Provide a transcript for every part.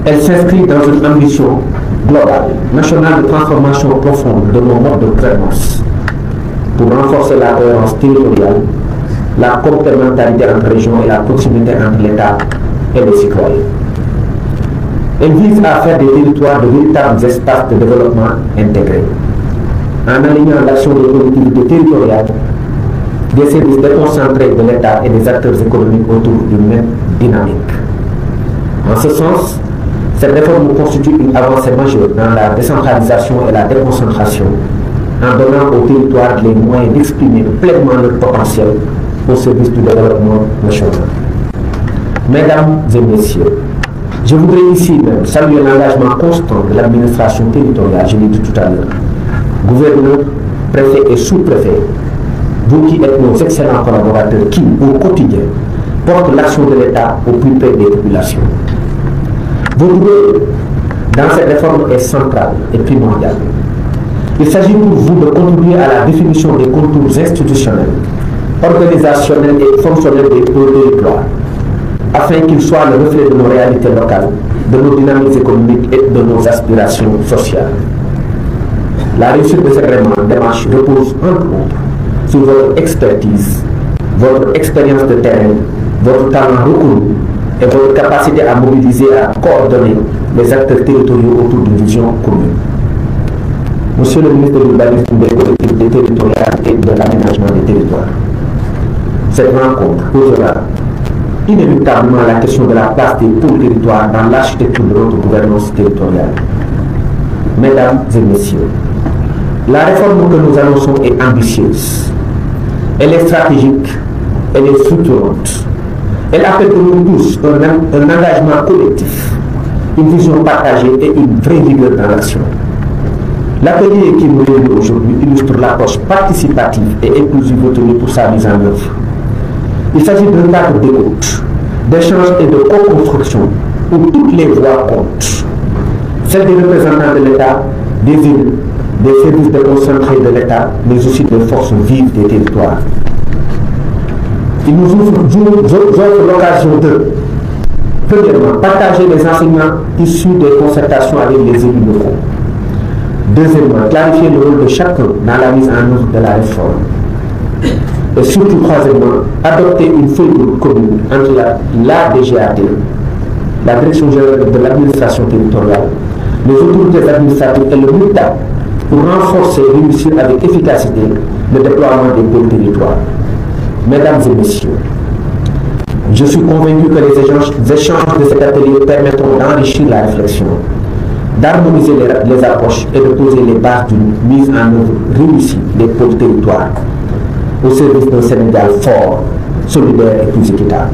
Elle s'inscrit dans une ambition globale, nationale de transformation profonde de nos modes de gouvernance pour renforcer la cohérence territoriale, la complémentarité entre régions et la proximité entre l'État et les citoyens. Elle vise à faire des territoires de véritables espaces de développement intégrés, en alignant l'action des collectivités territoriales, des services déconcentrés de l'État et des acteurs économiques autour d'une même dynamique. En ce sens, cette réforme constitue une avancée majeure dans la décentralisation et la déconcentration, en donnant aux territoires les moyens d'exprimer pleinement leur potentiel au service du développement national. Mesdames et messieurs, je voudrais ici même saluer l'engagement constant de l'administration territoriale, je l'ai dit tout à l'heure, gouverneurs, préfets et sous-préfets, vous qui êtes nos excellents collaborateurs qui, au quotidien, portent l'action de l'État au plus près des populations. Votre rôle dans cette réforme est central et primordial. Il s'agit pour vous de contribuer à la définition des contours institutionnels, organisationnels et fonctionnels des territoires, afin qu'ils soient le reflet de nos réalités locales, de nos dynamiques économiques et de nos aspirations sociales. La réussite de cette démarche repose entre autres sur votre expertise, votre expérience de terrain, votre talent reconnu et votre capacité à mobiliser et à coordonner les acteurs territoriaux autour d'une vision commune. Monsieur le ministre de l'Urbanisme, des collectivités territoriales et de l'aménagement des territoires, cette rencontre posera inévitablement la question de la place des pôles territoires dans l'architecture de notre gouvernance territoriale. Mesdames et messieurs, la réforme que nous annonçons est ambitieuse. Elle est stratégique, elle est structurante. Elle appelle de nous tous un engagement collectif, une vision partagée et une vraie rigueur dans l'action. L'atelier qui nous réunit aujourd'hui illustre l'approche participative et inclusive retenue pour sa mise en œuvre. Il s'agit d'un cadre d'écoute, d'échange et de co-construction où toutes les voix comptent. Celles des représentants de l'État, des élus, des services déconcentrés de l'État, mais aussi des forces vives des territoires. Il nous offre l'occasion de, premièrement, partager les enseignements issus des concertations avec les élus locaux. Deuxièmement, clarifier le rôle de chacun dans la mise en œuvre de la réforme. Et surtout, troisièmement, adopter une feuille de route commune entre la DGAT, la Direction générale de l'administration territoriale, les autorités administratives et le MITA pour renforcer et réussir avec efficacité le déploiement des pôles territoires. Mesdames et messieurs, je suis convaincu que les échanges de cet atelier permettront d'enrichir la réflexion, d'harmoniser les approches et de poser les bases d'une mise en œuvre réussie des pôles territoires au service d'un Sénégal fort, solidaire et plus équitable.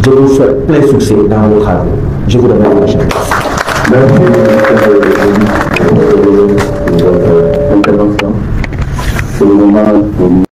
Je vous souhaite plein succès dans vos travaux. Je vous remercie. Merci.